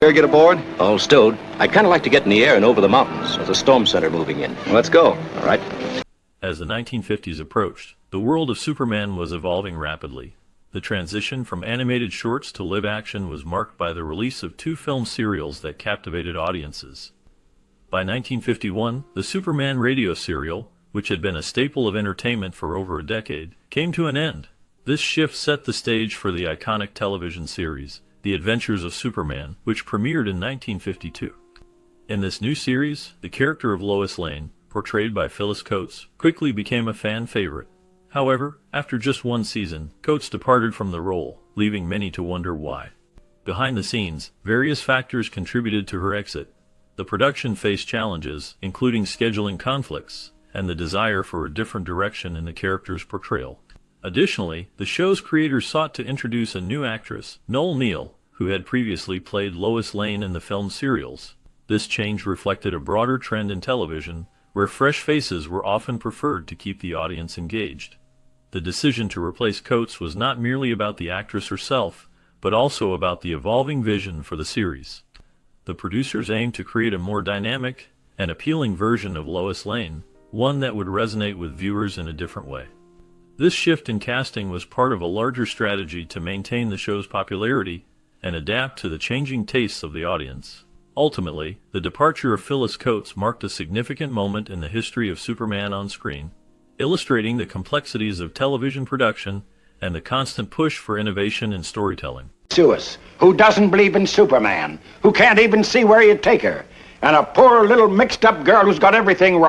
care to get aboard? All stowed. I'd kind of like to get in the air and over the mountains. There's a storm center moving in. Let's go. All right. As the 1950s approached, the world of Superman was evolving rapidly. The transition from animated shorts to live action was marked by the release of 2 film serials that captivated audiences. By 1951, the Superman radio serial, which had been a staple of entertainment for over a decade, came to an end. This shift set the stage for the iconic television series, The Adventures of Superman, which premiered in 1952. In this new series, the character of Lois Lane, portrayed by Phyllis Coates, quickly became a fan favorite. However, after just 1 season, Coates departed from the role, leaving many to wonder why. Behind the scenes, various factors contributed to her exit. The production faced challenges, including scheduling conflicts, and the desire for a different direction in the character's portrayal. Additionally, the show's creators sought to introduce a new actress, Noel Neill, who had previously played Lois Lane in the film serials. This change reflected a broader trend in television, where fresh faces were often preferred to keep the audience engaged. The decision to replace Coates was not merely about the actress herself, but also about the evolving vision for the series. The producers aimed to create a more dynamic and appealing version of Lois Lane, one that would resonate with viewers in a different way. This shift in casting was part of a larger strategy to maintain the show's popularity and adapt to the changing tastes of the audience. Ultimately, the departure of Phyllis Coates marked a significant moment in the history of Superman on screen, illustrating the complexities of television production and the constant push for innovation in storytelling. Who doesn't believe in Superman, who can't even see where you take her, and a poor little mixed-up girl who's got everything wrong.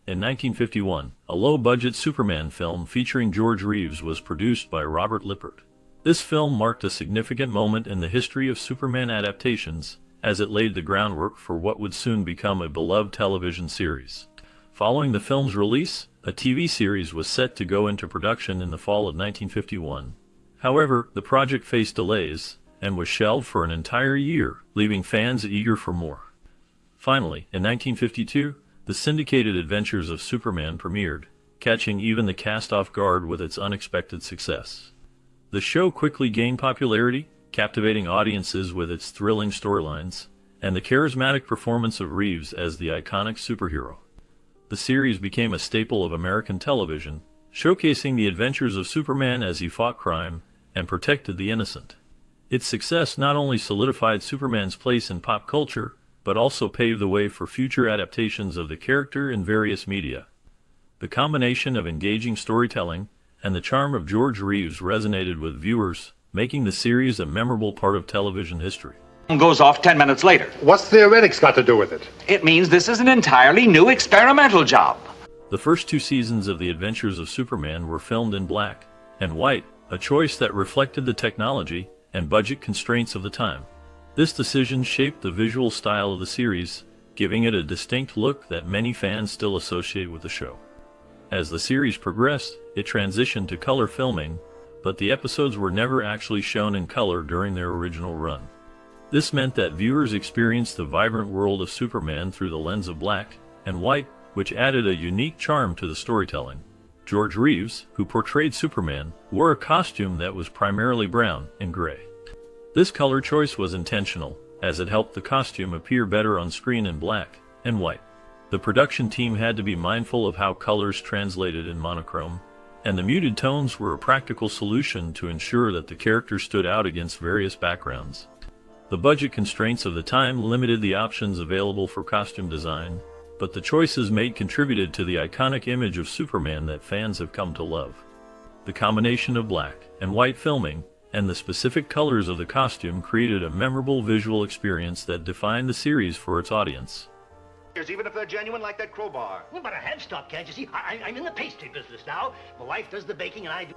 In 1951, a low-budget Superman film featuring George Reeves was produced by Robert Lippert. This film marked a significant moment in the history of Superman adaptations, as it laid the groundwork for what would soon become a beloved television series. Following the film's release, a TV series was set to go into production in the fall of 1951. However, the project faced delays and was shelved for an entire year, leaving fans eager for more. Finally, in 1952, the syndicated Adventures of Superman premiered, catching even the cast off guard with its unexpected success. The show quickly gained popularity, captivating audiences with its thrilling storylines and the charismatic performance of Reeves as the iconic superhero. The series became a staple of American television, showcasing the adventures of Superman as he fought crime and protected the innocent. Its success not only solidified Superman's place in pop culture, but also paved the way for future adaptations of the character in various media. The combination of engaging storytelling and the charm of George Reeves resonated with viewers, making the series a memorable part of television history. Goes off 10 minutes later. What's theoretics got to do with it? It means this is an entirely new experimental job. The first 2 seasons of The Adventures of Superman were filmed in black and white, a choice that reflected the technology and budget constraints of the time. This decision shaped the visual style of the series, giving it a distinct look that many fans still associate with the show. As the series progressed, it transitioned to color filming, but the episodes were never actually shown in color during their original run. This meant that viewers experienced the vibrant world of Superman through the lens of black and white, which added a unique charm to the storytelling. George Reeves, who portrayed Superman, wore a costume that was primarily brown and gray. This color choice was intentional, as it helped the costume appear better on screen in black and white. The production team had to be mindful of how colors translated in monochrome, and the muted tones were a practical solution to ensure that the characters stood out against various backgrounds. The budget constraints of the time limited the options available for costume design, but the choices made contributed to the iconic image of Superman that fans have come to love. The combination of black and white filming and the specific colors of the costume created a memorable visual experience that defined the series for its audience. Even if they're genuine like that crowbar. Well, but I have stopped, can't you see? I'm in the pastry business now. My wife does the baking and I do...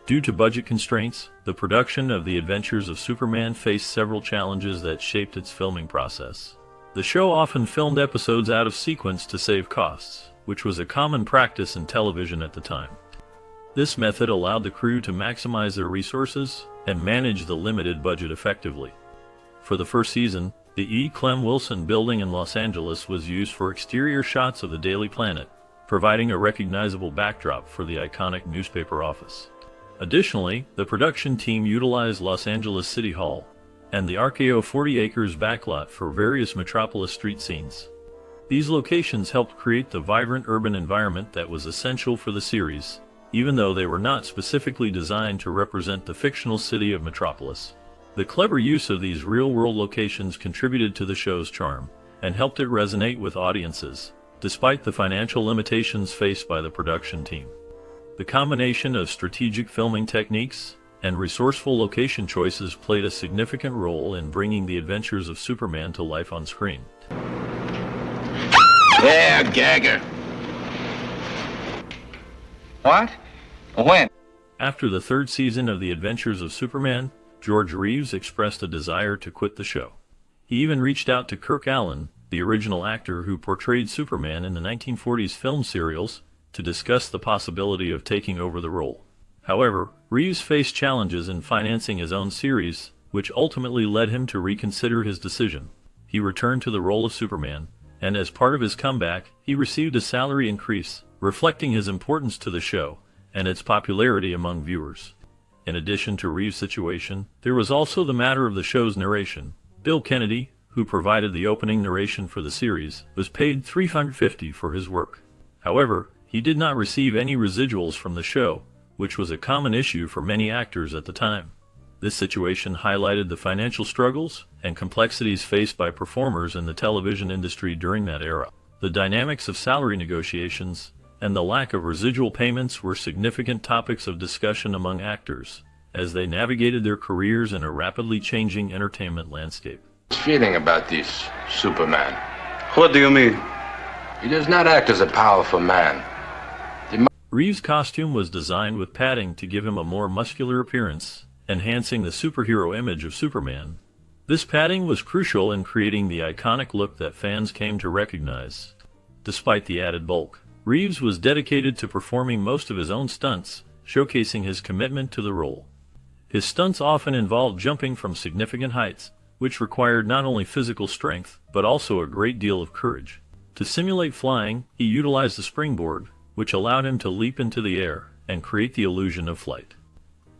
Due to budget constraints, the production of The Adventures of Superman faced several challenges that shaped its filming process. The show often filmed episodes out of sequence to save costs, which was a common practice in television at the time. This method allowed the crew to maximize their resources and manage the limited budget effectively. For the first season, the E. Clem Wilson building in Los Angeles was used for exterior shots of the Daily Planet, providing a recognizable backdrop for the iconic newspaper office. Additionally, the production team utilized Los Angeles City Hall, and the RKO 40 acres backlot for various Metropolis street scenes. These locations helped create the vibrant urban environment that was essential for the series, even though they were not specifically designed to represent the fictional city of Metropolis. The clever use of these real-world locations contributed to the show's charm, and helped it resonate with audiences, despite the financial limitations faced by the production team. The combination of strategic filming techniques and resourceful location choices played a significant role in bringing the adventures of Superman to life on screen. Yeah, gagger. What? When? After the third season of The Adventures of Superman, George Reeves expressed a desire to quit the show. He even reached out to Kirk Alyn, the original actor who portrayed Superman in the 1940s film serials, to discuss the possibility of taking over the role. However, Reeves faced challenges in financing his own series, which ultimately led him to reconsider his decision. He returned to the role of Superman, and as part of his comeback, he received a salary increase, reflecting his importance to the show and its popularity among viewers. In addition to Reeves' situation, there was also the matter of the show's narration. Bill Kennedy, who provided the opening narration for the series, was paid $350 for his work. However, he did not receive any residuals from the show, which was a common issue for many actors at the time. This situation highlighted the financial struggles and complexities faced by performers in the television industry during that era. The dynamics of salary negotiations and the lack of residual payments were significant topics of discussion among actors as they navigated their careers in a rapidly changing entertainment landscape. Feeling about this Superman. What do you mean? He does not act as a powerful man. Reeves' costume was designed with padding to give him a more muscular appearance, enhancing the superhero image of Superman. This padding was crucial in creating the iconic look that fans came to recognize. Despite the added bulk, Reeves was dedicated to performing most of his own stunts, showcasing his commitment to the role. His stunts often involved jumping from significant heights, which required not only physical strength, but also a great deal of courage. To simulate flying, he utilized a springboard, which allowed him to leap into the air and create the illusion of flight.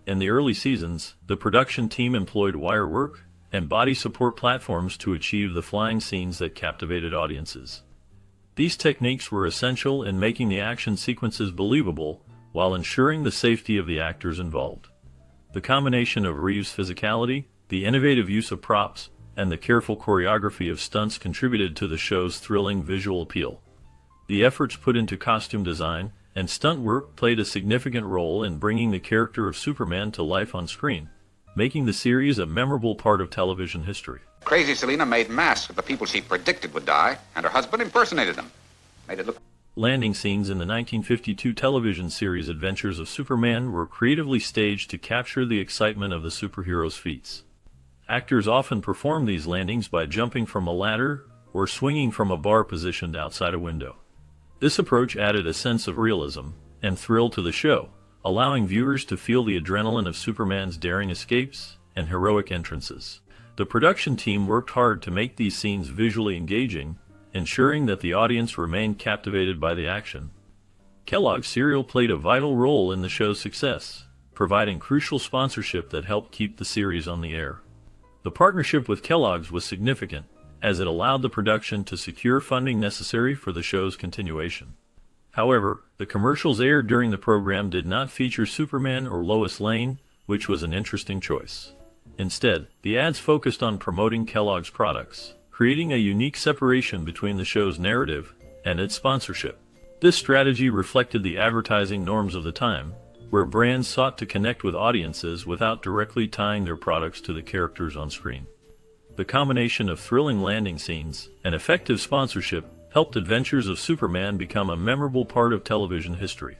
In the early seasons, the production team employed wire work and body support platforms to achieve the flying scenes that captivated audiences. These techniques were essential in making the action sequences believable while ensuring the safety of the actors involved. The combination of Reeves' physicality, the innovative use of props, and the careful choreography of stunts contributed to the show's thrilling visual appeal. The efforts put into costume design and stunt work played a significant role in bringing the character of Superman to life on screen, making the series a memorable part of television history. Crazy Selena made masks of the people she predicted would die, and her husband impersonated them. Made it look... Landing scenes in the 1952 television series Adventures of Superman were creatively staged to capture the excitement of the superhero's feats. Actors often performed these landings by jumping from a ladder or swinging from a bar positioned outside a window. This approach added a sense of realism and thrill to the show, allowing viewers to feel the adrenaline of Superman's daring escapes and heroic entrances. The production team worked hard to make these scenes visually engaging, ensuring that the audience remained captivated by the action. Kellogg's cereal played a vital role in the show's success, providing crucial sponsorship that helped keep the series on the air. The partnership with Kellogg's was significant, as it allowed the production to secure funding necessary for the show's continuation. However, the commercials aired during the program did not feature Superman or Lois Lane, which was an interesting choice. Instead, the ads focused on promoting Kellogg's products, creating a unique separation between the show's narrative and its sponsorship. This strategy reflected the advertising norms of the time, where brands sought to connect with audiences without directly tying their products to the characters on screen. The combination of thrilling landing scenes and effective sponsorship helped Adventures of Superman become a memorable part of television history.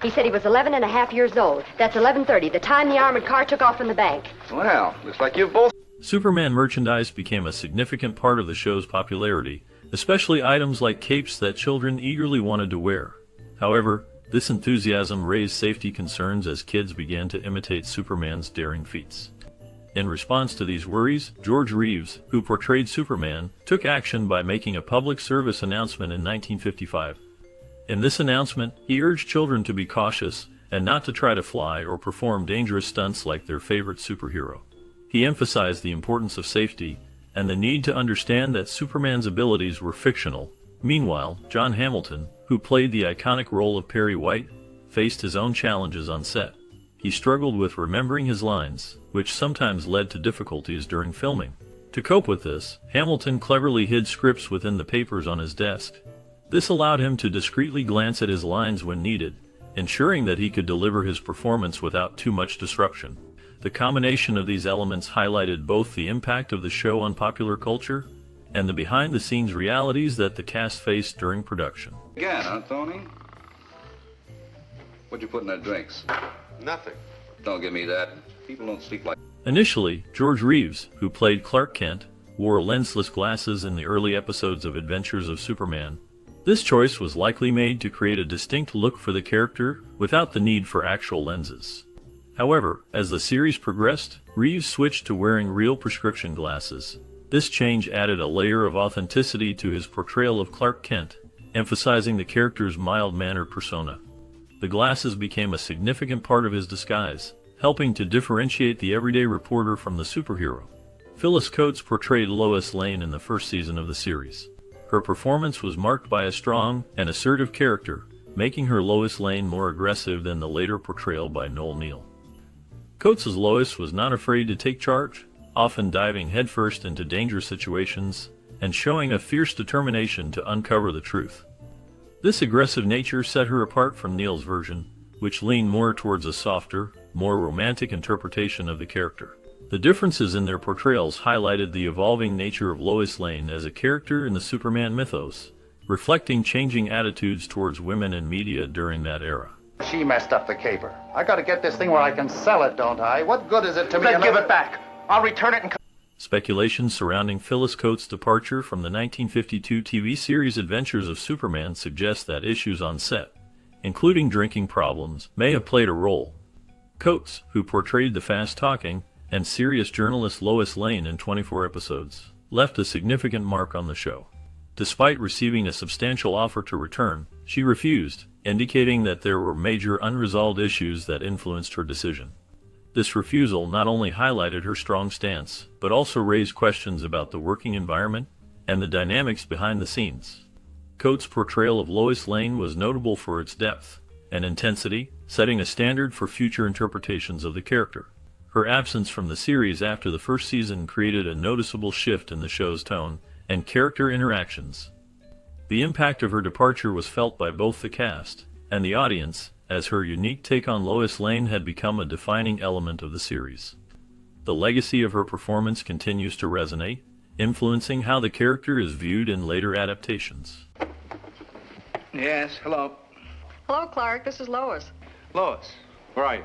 He said he was 11 and a half years old. That's 11:30, the time the armored car took off from the bank. Well, looks like you've both... Superman merchandise became a significant part of the show's popularity, especially items like capes that children eagerly wanted to wear. However, this enthusiasm raised safety concerns as kids began to imitate Superman's daring feats. In response to these worries, George Reeves, who portrayed Superman, took action by making a public service announcement in 1955. In this announcement, he urged children to be cautious and not to try to fly or perform dangerous stunts like their favorite superhero. He emphasized the importance of safety and the need to understand that Superman's abilities were fictional. Meanwhile, John Hamilton, who played the iconic role of Perry White, faced his own challenges on set. He struggled with remembering his lines, which sometimes led to difficulties during filming. To cope with this, Hamilton cleverly hid scripts within the papers on his desk. This allowed him to discreetly glance at his lines when needed, ensuring that he could deliver his performance without too much disruption. The combination of these elements highlighted both the impact of the show on popular culture and the behind-the-scenes realities that the cast faced during production. Again, huh, Tony? What'd you put in that drinks? Nothing. Don't give me that. People don't sleep like... Initially, George Reeves, who played Clark Kent, wore lensless glasses in the early episodes of Adventures of Superman. This choice was likely made to create a distinct look for the character without the need for actual lenses. However, as the series progressed, Reeves switched to wearing real prescription glasses. This change added a layer of authenticity to his portrayal of Clark Kent, emphasizing the character's mild-mannered persona. The glasses became a significant part of his disguise, helping to differentiate the everyday reporter from the superhero. Phyllis Coates portrayed Lois Lane in the first season of the series. Her performance was marked by a strong and assertive character, making her Lois Lane more aggressive than the later portrayal by Noel Neill. Coates' Lois was not afraid to take charge, often diving headfirst into dangerous situations and showing a fierce determination to uncover the truth. This aggressive nature set her apart from Neil's version, which leaned more towards a softer, more romantic interpretation of the character. The differences in their portrayals highlighted the evolving nature of Lois Lane as a character in the Superman mythos, reflecting changing attitudes towards women in media during that era. She messed up the caper. I gotta get this thing where I can sell it, don't I? What good is it to me? Then give it back. I'll return it and... Speculation surrounding Phyllis Coates' departure from the 1952 TV series Adventures of Superman suggests that issues on set, including drinking problems, may have played a role. Coates, who portrayed the fast-talking and serious journalist Lois Lane in 24 episodes, left a significant mark on the show. Despite receiving a substantial offer to return, she refused, indicating that there were major unresolved issues that influenced her decision. This refusal not only highlighted her strong stance, but also raised questions about the working environment and the dynamics behind the scenes. Coates' portrayal of Lois Lane was notable for its depth and intensity, setting a standard for future interpretations of the character. Her absence from the series after the first season created a noticeable shift in the show's tone and character interactions. The impact of her departure was felt by both the cast and the audience, as her unique take on Lois Lane had become a defining element of the series. The legacy of her performance continues to resonate, influencing how the character is viewed in later adaptations. Yes, hello. Hello, Clark. This is Lois. Lois, where are you?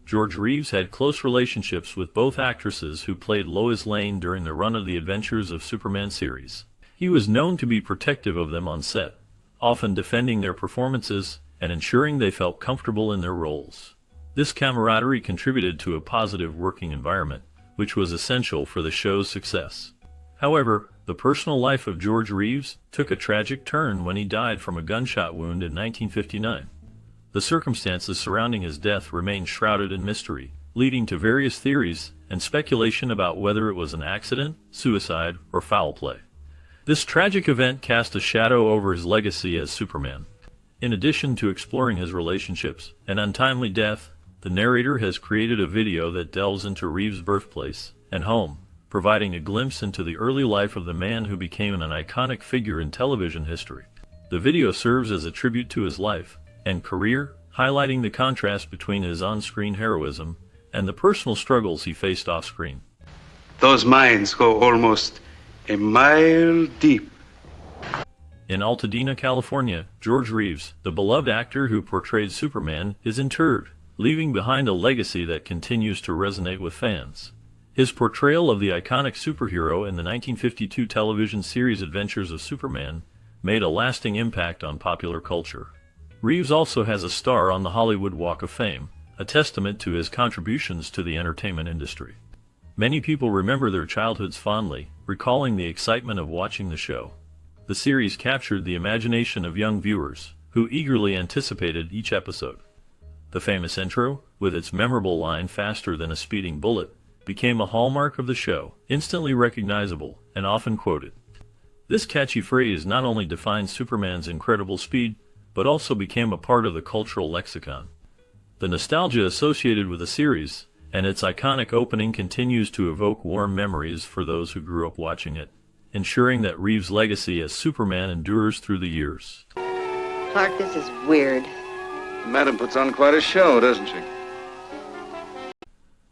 George Reeves had close relationships with both actresses who played Lois Lane during the run of the Adventures of Superman series. He was known to be protective of them on set, often defending their performances and ensuring they felt comfortable in their roles. This camaraderie contributed to a positive working environment, which was essential for the show's success. However, the personal life of George Reeves took a tragic turn when he died from a gunshot wound in 1959. The circumstances surrounding his death remain shrouded in mystery, leading to various theories and speculation about whether it was an accident, suicide, or foul play. This tragic event cast a shadow over his legacy as Superman. In addition to exploring his relationships and untimely death, the narrator has created a video that delves into Reeves' birthplace and home, providing a glimpse into the early life of the man who became an iconic figure in television history. The video serves as a tribute to his life and career, highlighting the contrast between his on-screen heroism and the personal struggles he faced off-screen. Those mines go almost a mile deep. In Altadena, California, George Reeves, the beloved actor who portrayed Superman, is interred, leaving behind a legacy that continues to resonate with fans. His portrayal of the iconic superhero in the 1952 television series Adventures of Superman made a lasting impact on popular culture. Reeves also has a star on the Hollywood Walk of Fame, a testament to his contributions to the entertainment industry. Many people remember their childhoods fondly, recalling the excitement of watching the show. The series captured the imagination of young viewers, who eagerly anticipated each episode. The famous intro, with its memorable line "faster than a speeding bullet," became a hallmark of the show, instantly recognizable and often quoted. This catchy phrase not only defined Superman's incredible speed, but also became a part of the cultural lexicon. The nostalgia associated with the series and its iconic opening continues to evoke warm memories for those who grew up watching it, ensuring that Reeves' legacy as Superman endures through the years. Clark, this is weird. Madam puts on quite a show, doesn't she?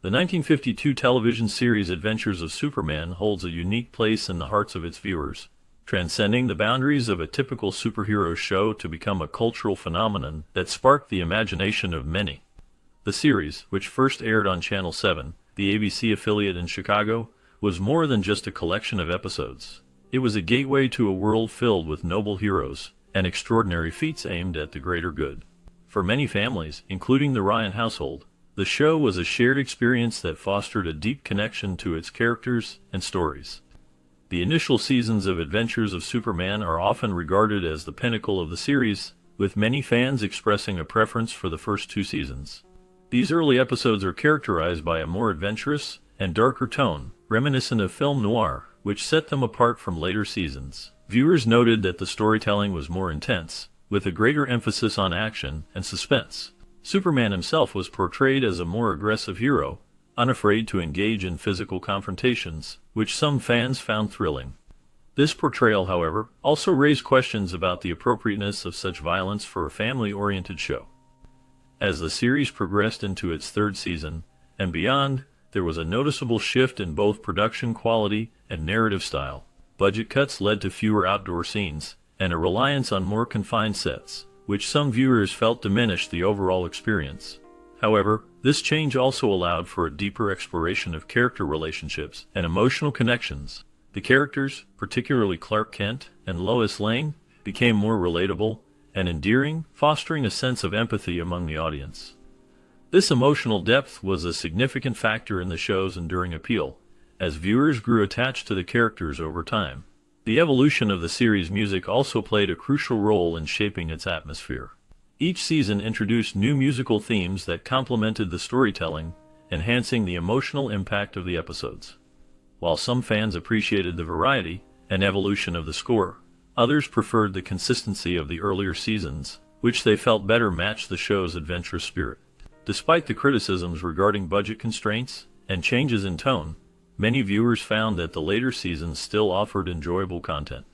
The 1952 television series Adventures of Superman holds a unique place in the hearts of its viewers, transcending the boundaries of a typical superhero show to become a cultural phenomenon that sparked the imagination of many. The series, which first aired on Channel 7, the ABC affiliate in Chicago, was more than just a collection of episodes. It was a gateway to a world filled with noble heroes and extraordinary feats aimed at the greater good. For many families, including the Ryan household, the show was a shared experience that fostered a deep connection to its characters and stories. The initial seasons of Adventures of Superman are often regarded as the pinnacle of the series, with many fans expressing a preference for the first two seasons. These early episodes are characterized by a more adventurous and darker tone, reminiscent of film noir, which set them apart from later seasons. Viewers noted that the storytelling was more intense, with a greater emphasis on action and suspense. Superman himself was portrayed as a more aggressive hero, unafraid to engage in physical confrontations, which some fans found thrilling. This portrayal, however, also raised questions about the appropriateness of such violence for a family-oriented show. As the series progressed into its third season and beyond, there was a noticeable shift in both production quality and narrative style. Budget cuts led to fewer outdoor scenes and a reliance on more confined sets, which some viewers felt diminished the overall experience. However, this change also allowed for a deeper exploration of character relationships and emotional connections. The characters, particularly Clark Kent and Lois Lane, became more relatable and endearing, fostering a sense of empathy among the audience. This emotional depth was a significant factor in the show's enduring appeal, as viewers grew attached to the characters over time. The evolution of the series' music also played a crucial role in shaping its atmosphere. Each season introduced new musical themes that complemented the storytelling, enhancing the emotional impact of the episodes. While some fans appreciated the variety and evolution of the score, others preferred the consistency of the earlier seasons, which they felt better matched the show's adventurous spirit. Despite the criticisms regarding budget constraints and changes in tone, many viewers found that the later seasons still offered enjoyable content.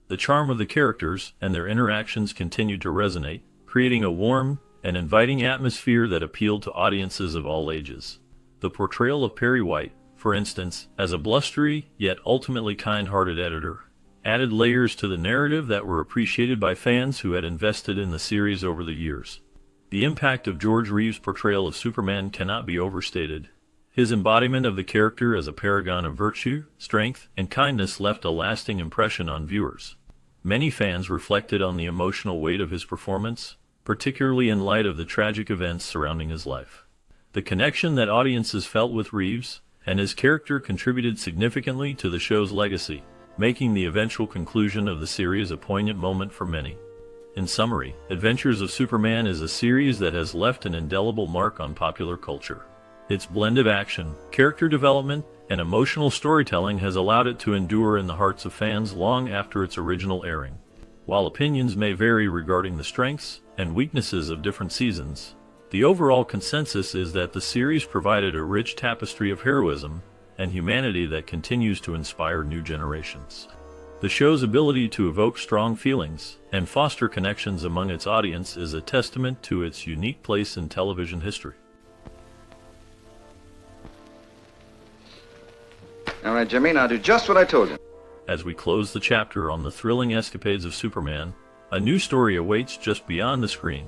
The charm of the characters and their interactions continued to resonate, creating a warm and inviting atmosphere that appealed to audiences of all ages. The portrayal of Perry White, for instance, as a blustery yet ultimately kind-hearted editor, added layers to the narrative that were appreciated by fans who had invested in the series over the years. The impact of George Reeves' portrayal of Superman cannot be overstated. His embodiment of the character as a paragon of virtue, strength, and kindness left a lasting impression on viewers. Many fans reflected on the emotional weight of his performance, particularly in light of the tragic events surrounding his life. The connection that audiences felt with Reeves and his character contributed significantly to the show's legacy, making the eventual conclusion of the series a poignant moment for many. In summary, Adventures of Superman is a series that has left an indelible mark on popular culture. Its blend of action, character development, and emotional storytelling has allowed it to endure in the hearts of fans long after its original airing. While opinions may vary regarding the strengths and weaknesses of different seasons, the overall consensus is that the series provided a rich tapestry of heroism and humanity that continues to inspire new generations. The show's ability to evoke strong feelings and foster connections among its audience is a testament to its unique place in television history. All right, Jimmy, now do just what I told you. As we close the chapter on the thrilling escapades of Superman, a new story awaits just beyond the screen.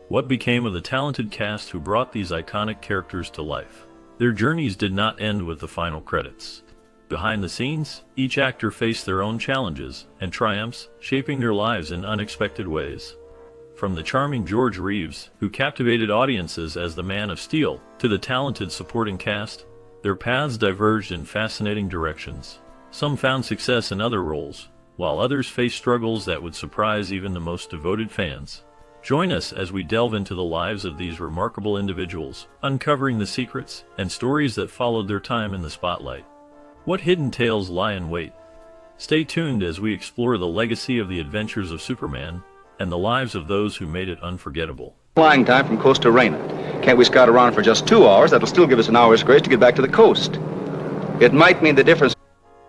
What became of the talented cast who brought these iconic characters to life? Their journeys did not end with the final credits. Behind the scenes, each actor faced their own challenges and triumphs, shaping their lives in unexpected ways. From the charming George Reeves, who captivated audiences as the Man of Steel, to the talented supporting cast, their paths diverged in fascinating directions. Some found success in other roles, while others faced struggles that would surprise even the most devoted fans. Join us as we delve into the lives of these remarkable individuals, uncovering the secrets and stories that followed their time in the spotlight. What hidden tales lie in wait? Stay tuned as we explore the legacy of the adventures of Superman and the lives of those who made it unforgettable. Flying time from coast to Raynard. Can't we scout around for just 2 hours? That'll still give us an hour's grace to get back to the coast. It might mean the difference.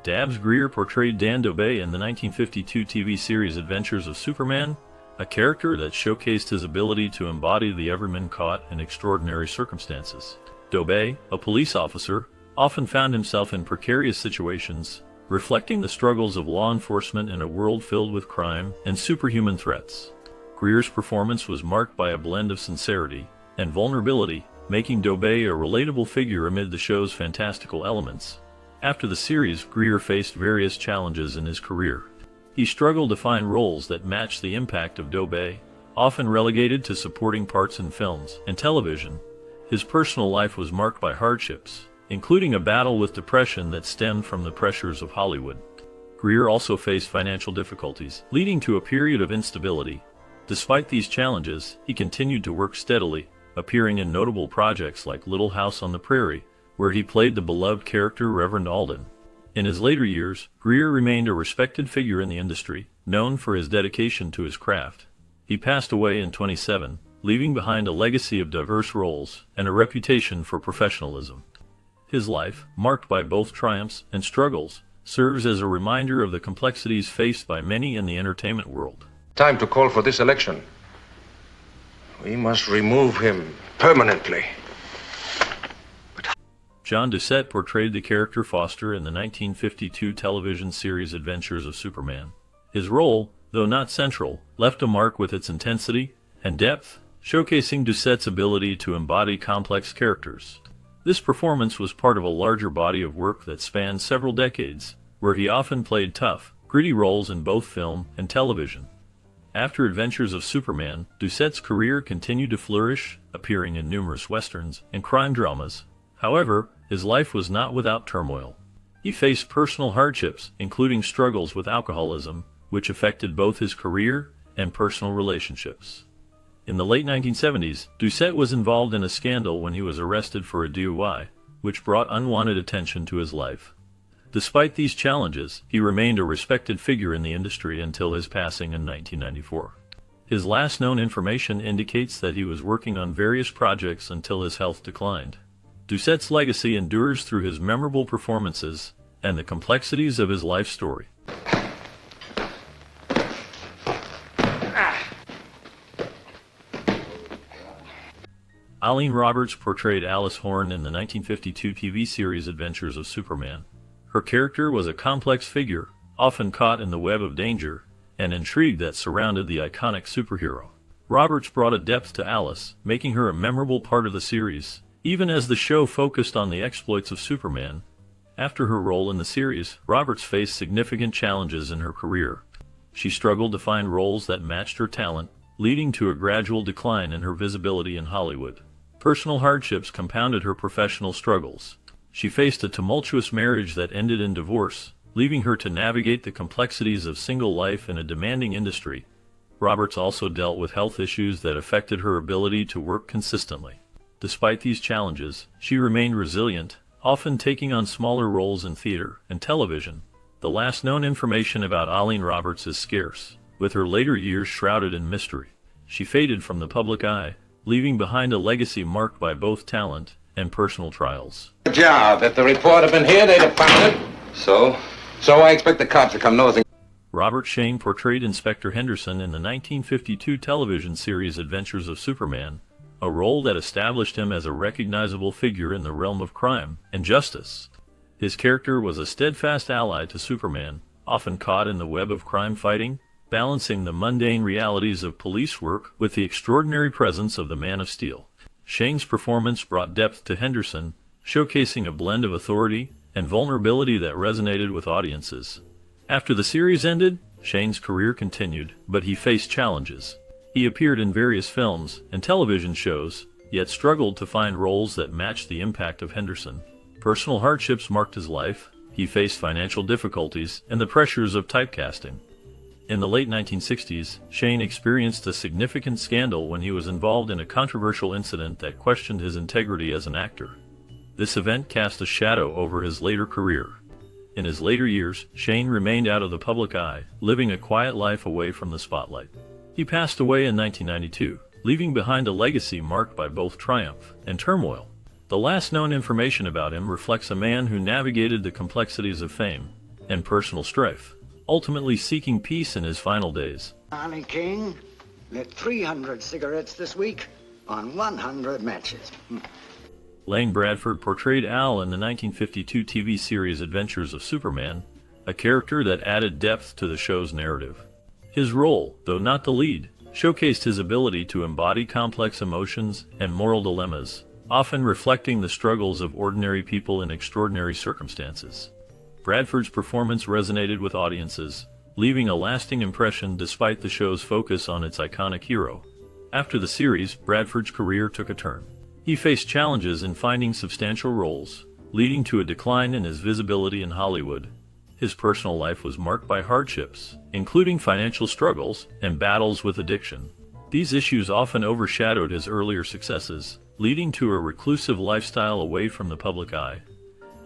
Dabbs Greer portrayed Dan Dobey in the 1952 TV series Adventures of Superman, a character that showcased his ability to embody the everyman caught in extraordinary circumstances. Dobey, a police officer, often found himself in precarious situations, reflecting the struggles of law enforcement in a world filled with crime and superhuman threats. Greer's performance was marked by a blend of sincerity and vulnerability, making Dobey a relatable figure amid the show's fantastical elements. After the series, Greer faced various challenges in his career. He struggled to find roles that matched the impact of Dobey, often relegated to supporting parts in films and television. His personal life was marked by hardships, including a battle with depression that stemmed from the pressures of Hollywood. Greer also faced financial difficulties, leading to a period of instability. Despite these challenges, he continued to work steadily, appearing in notable projects like Little House on the Prairie, where he played the beloved character Reverend Alden. In his later years, Greer remained a respected figure in the industry, known for his dedication to his craft. He passed away in 2017, leaving behind a legacy of diverse roles and a reputation for professionalism. His life, marked by both triumphs and struggles, serves as a reminder of the complexities faced by many in the entertainment world. Time to call for this election. We must remove him permanently. John Doucette portrayed the character Foster in the 1952 television series Adventures of Superman. His role, though not central, left a mark with its intensity and depth, showcasing Doucette's ability to embody complex characters. This performance was part of a larger body of work that spanned several decades, where he often played tough, gritty roles in both film and television. After Adventures of Superman, Doucette's career continued to flourish, appearing in numerous westerns and crime dramas. However, his life was not without turmoil. He faced personal hardships, including struggles with alcoholism, which affected both his career and personal relationships. In the late 1970s, Doucette was involved in a scandal when he was arrested for a DUI, which brought unwanted attention to his life. Despite these challenges, he remained a respected figure in the industry until his passing in 1994. His last known information indicates that he was working on various projects until his health declined. Doucette's legacy endures through his memorable performances and the complexities of his life story. Eileen Roberts portrayed Alice Horn in the 1952 TV series Adventures of Superman. Her character was a complex figure, often caught in the web of danger and intrigue that surrounded the iconic superhero. Roberts brought a depth to Alice, making her a memorable part of the series, even as the show focused on the exploits of Superman. After her role in the series, Roberts faced significant challenges in her career. She struggled to find roles that matched her talent, leading to a gradual decline in her visibility in Hollywood. Personal hardships compounded her professional struggles. She faced a tumultuous marriage that ended in divorce, leaving her to navigate the complexities of single life in a demanding industry. Roberts also dealt with health issues that affected her ability to work consistently. Despite these challenges, she remained resilient, often taking on smaller roles in theater and television. The last known information about Eileen Roberts is scarce, with her later years shrouded in mystery. She faded from the public eye, leaving behind a legacy marked by both talent and personal trials. Good job. If the report had been here, they'd have found it. So I expect the cops to come nosing. Robert Shane portrayed Inspector Henderson in the 1952 television series Adventures of Superman, a role that established him as a recognizable figure in the realm of crime and justice. His character was a steadfast ally to Superman, often caught in the web of crime fighting, balancing the mundane realities of police work with the extraordinary presence of the Man of Steel. Shane's performance brought depth to Henderson, showcasing a blend of authority and vulnerability that resonated with audiences. After the series ended, Shane's career continued, but he faced challenges. He appeared in various films and television shows, yet struggled to find roles that matched the impact of Henderson. Personal hardships marked his life. He faced financial difficulties and the pressures of typecasting. In the late 1960s, Shane experienced a significant scandal when he was involved in a controversial incident that questioned his integrity as an actor. This event cast a shadow over his later career. In his later years, Shane remained out of the public eye, living a quiet life away from the spotlight. He passed away in 1992, leaving behind a legacy marked by both triumph and turmoil. The last known information about him reflects a man who navigated the complexities of fame and personal strife, ultimately seeking peace in his final days. Arnie King lit 300 cigarettes this week on 100 matches. Lane Bradford portrayed Al in the 1952 TV series Adventures of Superman, a character that added depth to the show's narrative. His role, though not the lead, showcased his ability to embody complex emotions and moral dilemmas, often reflecting the struggles of ordinary people in extraordinary circumstances. Bradford's performance resonated with audiences, leaving a lasting impression despite the show's focus on its iconic hero. After the series, Bradford's career took a turn. He faced challenges in finding substantial roles, leading to a decline in his visibility in Hollywood. His personal life was marked by hardships, including financial struggles and battles with addiction. These issues often overshadowed his earlier successes, leading to a reclusive lifestyle away from the public eye.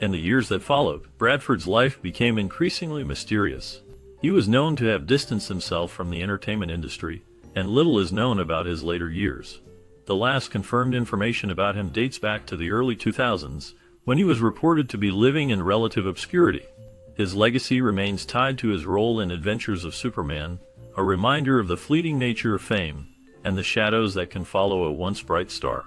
In the years that followed, Bradford's life became increasingly mysterious. He was known to have distanced himself from the entertainment industry, and little is known about his later years. The last confirmed information about him dates back to the early 2000s, when he was reported to be living in relative obscurity. His legacy remains tied to his role in Adventures of Superman, a reminder of the fleeting nature of fame and the shadows that can follow a once bright star.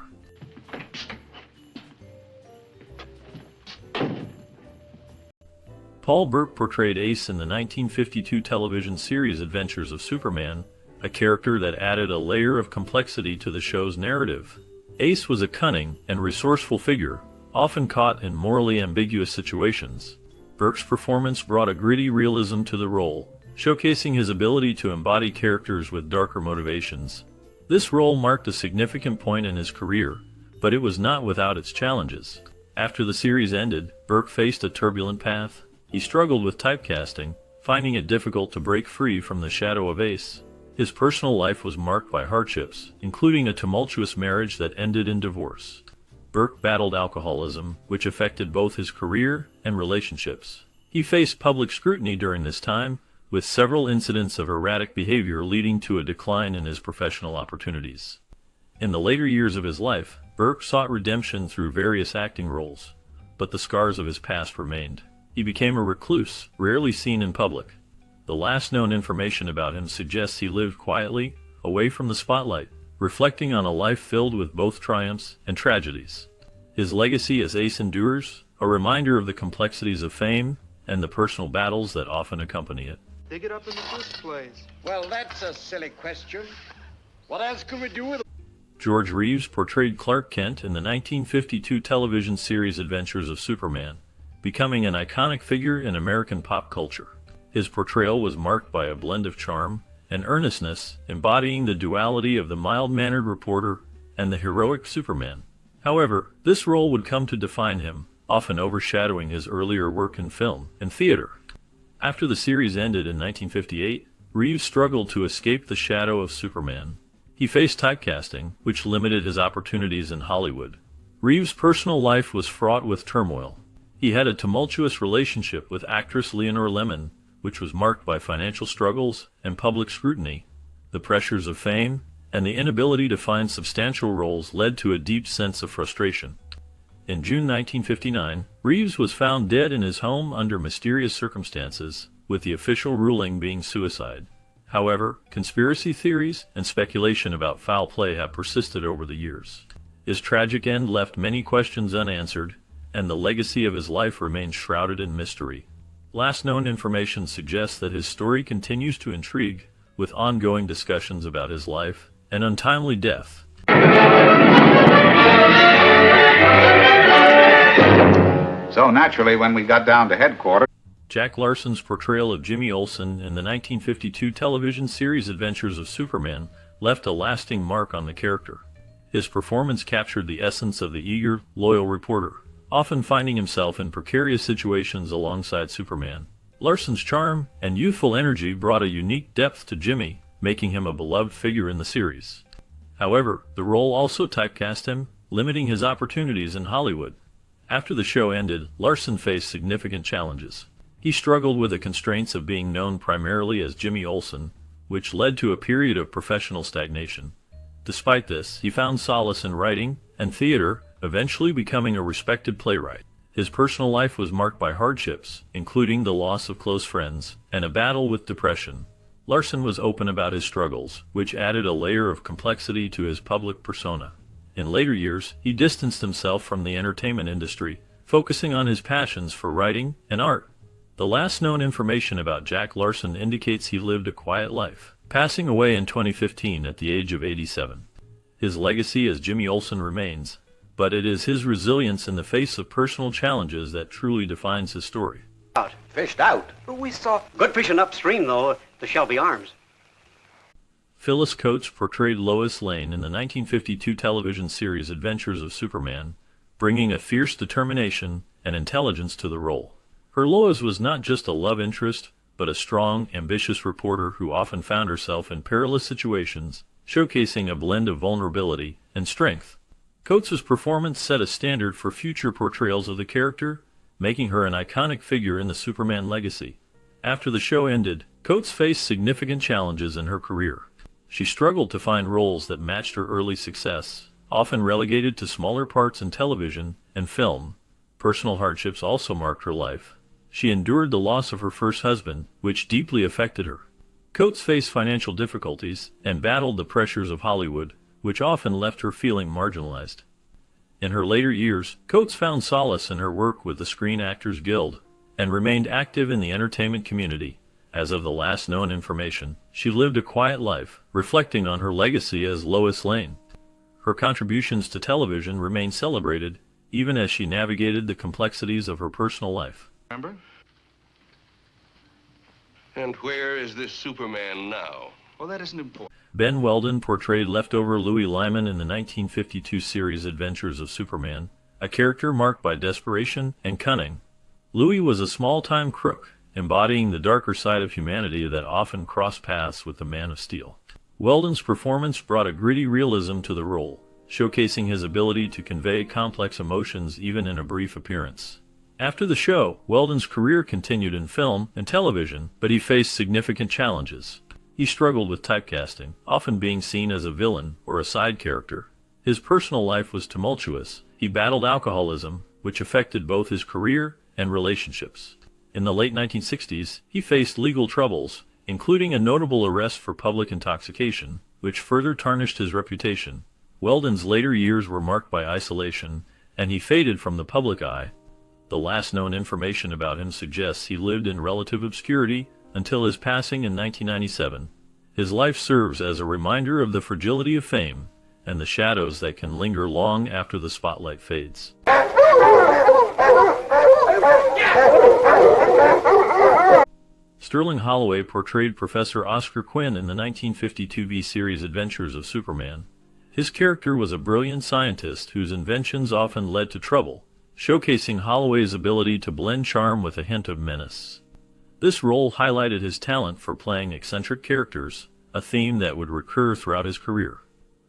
Paul Burke portrayed Ace in the 1952 television series Adventures of Superman, a character that added a layer of complexity to the show's narrative. Ace was a cunning and resourceful figure, often caught in morally ambiguous situations. Burke's performance brought a gritty realism to the role, showcasing his ability to embody characters with darker motivations. This role marked a significant point in his career, but it was not without its challenges. After the series ended, Burke faced a turbulent path. He struggled with typecasting, finding it difficult to break free from the shadow of Ace. His personal life was marked by hardships, including a tumultuous marriage that ended in divorce. Burke battled alcoholism, which affected both his career and relationships. He faced public scrutiny during this time, with several incidents of erratic behavior leading to a decline in his professional opportunities. In the later years of his life, Burke sought redemption through various acting roles, but the scars of his past remained. He became a recluse, rarely seen in public. The last known information about him suggests he lived quietly, away from the spotlight, reflecting on a life filled with both triumphs and tragedies. His legacy as Ace endures, a reminder of the complexities of fame and the personal battles that often accompany it. Dig it up in the first place. Well, that's a silly question. What else can we do with it? George Reeves portrayed Clark Kent in the 1952 television series Adventures of Superman, becoming an iconic figure in American pop culture. His portrayal was marked by a blend of charm and earnestness, embodying the duality of the mild-mannered reporter and the heroic Superman. However, this role would come to define him, often overshadowing his earlier work in film and theater. After the series ended in 1958, Reeves struggled to escape the shadow of Superman. He faced typecasting, which limited his opportunities in Hollywood. Reeves' personal life was fraught with turmoil. He had a tumultuous relationship with actress Leonore Lemmon, which was marked by financial struggles and public scrutiny. The pressures of fame and the inability to find substantial roles led to a deep sense of frustration. In June 1959, Reeves was found dead in his home under mysterious circumstances, with the official ruling being suicide. However, conspiracy theories and speculation about foul play have persisted over the years. His tragic end left many questions unanswered, and the legacy of his life remains shrouded in mystery. Last known information suggests that his story continues to intrigue, with ongoing discussions about his life and untimely death. So naturally, when we got down to headquarters, Jack Larson's portrayal of Jimmy Olsen in the 1952 television series Adventures of Superman left a lasting mark on the character. His performance captured the essence of the eager, loyal reporter, often finding himself in precarious situations alongside Superman. Larson's charm and youthful energy brought a unique depth to Jimmy, making him a beloved figure in the series. However, the role also typecast him, limiting his opportunities in Hollywood. After the show ended, Larson faced significant challenges. He struggled with the constraints of being known primarily as Jimmy Olsen, which led to a period of professional stagnation. Despite this, he found solace in writing and theater, eventually becoming a respected playwright. His personal life was marked by hardships, including the loss of close friends and a battle with depression. Larson was open about his struggles, which added a layer of complexity to his public persona. In later years, he distanced himself from the entertainment industry, focusing on his passions for writing and art. The last known information about Jack Larson indicates he lived a quiet life, passing away in 2015 at the age of 87. His legacy as Jimmy Olsen remains, but it is his resilience in the face of personal challenges that truly defines his story. Fished out? We saw good fishing upstream, though, the Shelby Arms. Phyllis Coates portrayed Lois Lane in the 1952 television series Adventures of Superman, bringing a fierce determination and intelligence to the role. Her Lois was not just a love interest, but a strong, ambitious reporter who often found herself in perilous situations, showcasing a blend of vulnerability and strength. Coates' performance set a standard for future portrayals of the character, making her an iconic figure in the Superman legacy. After the show ended, Coates faced significant challenges in her career. She struggled to find roles that matched her early success, often relegated to smaller parts in television and film. Personal hardships also marked her life. She endured the loss of her first husband, which deeply affected her. Coates faced financial difficulties and battled the pressures of Hollywood, which often left her feeling marginalized. In her later years, Coates found solace in her work with the Screen Actors Guild and remained active in the entertainment community. As of the last known information, she lived a quiet life, reflecting on her legacy as Lois Lane. Her contributions to television remain celebrated, even as she navigated the complexities of her personal life. Remember? And where is this Superman now? Well, that isn't important. Ben Weldon portrayed leftover Louis Lyman in the 1952 series Adventures of Superman, a character marked by desperation and cunning. Louis was a small-time crook, embodying the darker side of humanity that often crossed paths with the Man of Steel. Weldon's performance brought a gritty realism to the role, showcasing his ability to convey complex emotions even in a brief appearance. After the show, Weldon's career continued in film and television, but he faced significant challenges. He struggled with typecasting, often being seen as a villain or a side character. His personal life was tumultuous. He battled alcoholism, which affected both his career and relationships. In the late 1960s, he faced legal troubles, including a notable arrest for public intoxication, which further tarnished his reputation. Weldon's later years were marked by isolation, and he faded from the public eye. The last known information about him suggests he lived in relative obscurity until his passing in 1997. His life serves as a reminder of the fragility of fame and the shadows that can linger long after the spotlight fades. Sterling Holloway portrayed Professor Oscar Quinn in the 1952 TV series Adventures of Superman. His character was a brilliant scientist whose inventions often led to trouble, showcasing Holloway's ability to blend charm with a hint of menace. This role highlighted his talent for playing eccentric characters, a theme that would recur throughout his career.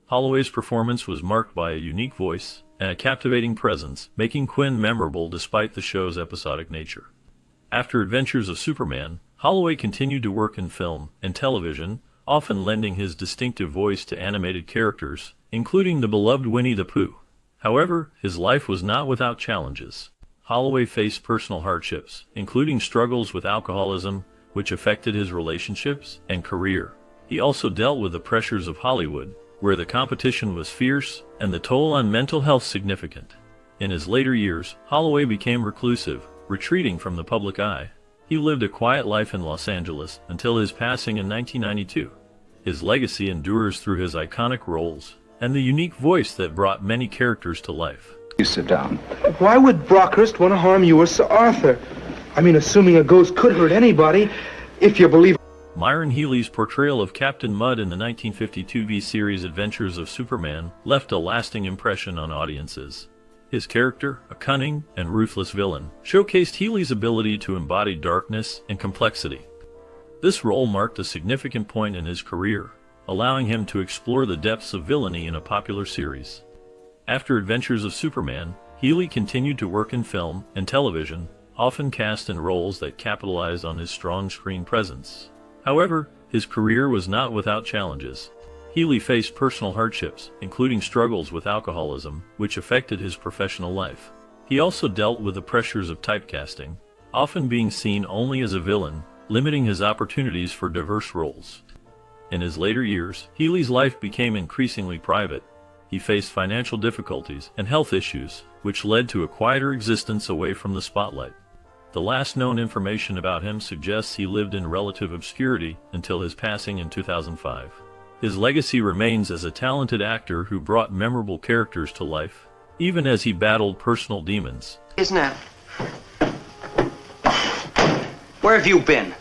Holloway's performance was marked by a unique voice and a captivating presence, making Quinn memorable despite the show's episodic nature. After Adventures of Superman, Holloway continued to work in film and television, often lending his distinctive voice to animated characters, including the beloved Winnie the Pooh. However, his life was not without challenges. Holloway faced personal hardships, including struggles with alcoholism, which affected his relationships and career. He also dealt with the pressures of Hollywood, where the competition was fierce and the toll on mental health significant. In his later years, Holloway became reclusive, retreating from the public eye. He lived a quiet life in Los Angeles until his passing in 1992. His legacy endures through his iconic roles and the unique voice that brought many characters to life. You sit down. Why would Brockhurst want to harm you or Sir Arthur? I mean, assuming a ghost could hurt anybody, if you believe... Myron Healy's portrayal of Captain Mudd in the 1952 TV series Adventures of Superman left a lasting impression on audiences. His character, a cunning and ruthless villain, showcased Healy's ability to embody darkness and complexity. This role marked a significant point in his career, allowing him to explore the depths of villainy in a popular series. After Adventures of Superman, Healy continued to work in film and television, often cast in roles that capitalized on his strong screen presence. However, his career was not without challenges. Healy faced personal hardships, including struggles with alcoholism, which affected his professional life. He also dealt with the pressures of typecasting, often being seen only as a villain, limiting his opportunities for diverse roles. In his later years, Healy's life became increasingly private. He faced financial difficulties and health issues, which led to a quieter existence away from the spotlight. The last known information about him suggests he lived in relative obscurity until his passing in 2005. His legacy remains as a talented actor who brought memorable characters to life, even as he battled personal demons. Isn't it? Where have you been?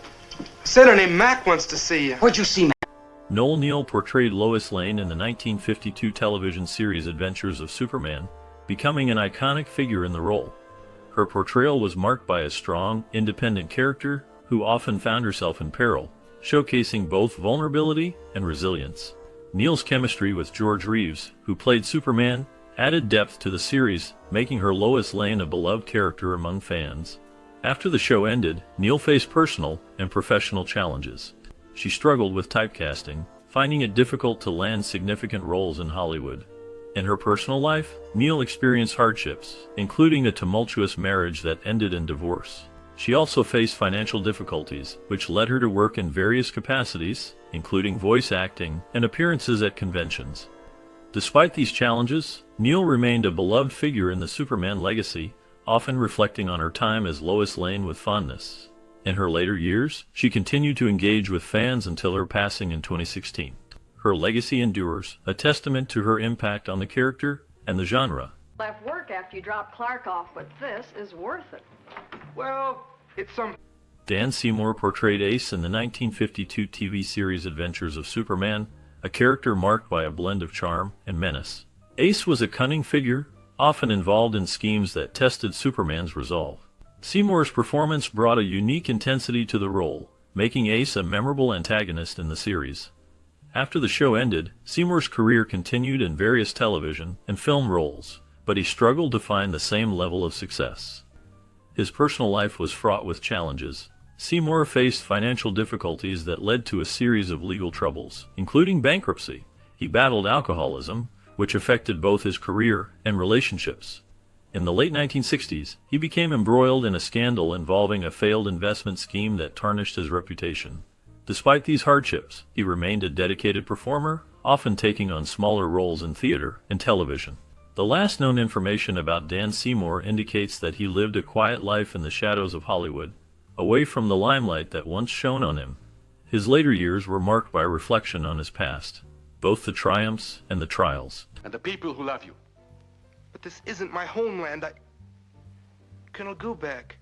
Senator named Mac wants to see you. Where'd you see Mac? Noel Neill portrayed Lois Lane in the 1952 television series Adventures of Superman, becoming an iconic figure in the role. Her portrayal was marked by a strong, independent character who often found herself in peril, showcasing both vulnerability and resilience. Neil's chemistry with George Reeves, who played Superman, added depth to the series, making her Lois Lane a beloved character among fans. After the show ended, Neil faced personal and professional challenges. She struggled with typecasting, finding it difficult to land significant roles in Hollywood. In her personal life, Neil experienced hardships, including a tumultuous marriage that ended in divorce. She also faced financial difficulties, which led her to work in various capacities, including voice acting and appearances at conventions. Despite these challenges, Neil remained a beloved figure in the Superman legacy, often reflecting on her time as Lois Lane with fondness. In her later years, she continued to engage with fans until her passing in 2016. Her legacy endures, a testament to her impact on the character and the genre. Left work after you drop Clark off, but this is worth it. Well, it's some... Dan Seymour portrayed Ace in the 1952 TV series Adventures of Superman, a character marked by a blend of charm and menace. Ace was a cunning figure, often involved in schemes that tested Superman's resolve. Seymour's performance brought a unique intensity to the role, making Ace a memorable antagonist in the series. After the show ended, Seymour's career continued in various television and film roles, but he struggled to find the same level of success. His personal life was fraught with challenges. Seymour faced financial difficulties that led to a series of legal troubles, including bankruptcy. He battled alcoholism, which affected both his career and relationships. In the late 1960s, he became embroiled in a scandal involving a failed investment scheme that tarnished his reputation. Despite these hardships, he remained a dedicated performer, often taking on smaller roles in theater and television. The last known information about Dan Seymour indicates that he lived a quiet life in the shadows of Hollywood, away from the limelight that once shone on him. His later years were marked by reflection on his past, both the triumphs and the trials. And the people who love you. But this isn't my homeland. Colonel Gubeck.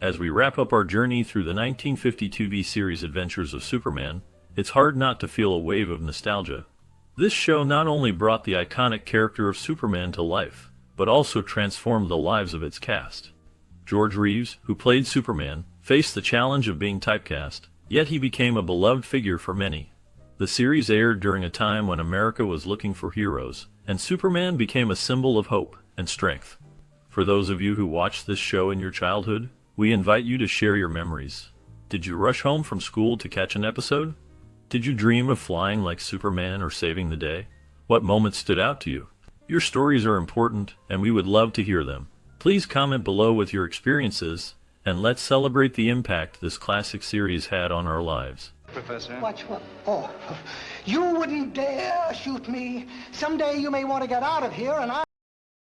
As we wrap up our journey through the 1952 TV series Adventures of Superman, it's hard not to feel a wave of nostalgia. This show not only brought the iconic character of Superman to life, but also transformed the lives of its cast. George Reeves, who played Superman, faced the challenge of being typecast, yet he became a beloved figure for many. The series aired during a time when America was looking for heroes, and Superman became a symbol of hope and strength. For those of you who watched this show in your childhood, we invite you to share your memories. Did you rush home from school to catch an episode? Did you dream of flying like Superman or saving the day? What moments stood out to you? Your stories are important, and we would love to hear them. Please comment below with your experiences, and let's celebrate the impact this classic series had on our lives. Professor? Watch what? Oh, you wouldn't dare shoot me. Someday you may want to get out of here, and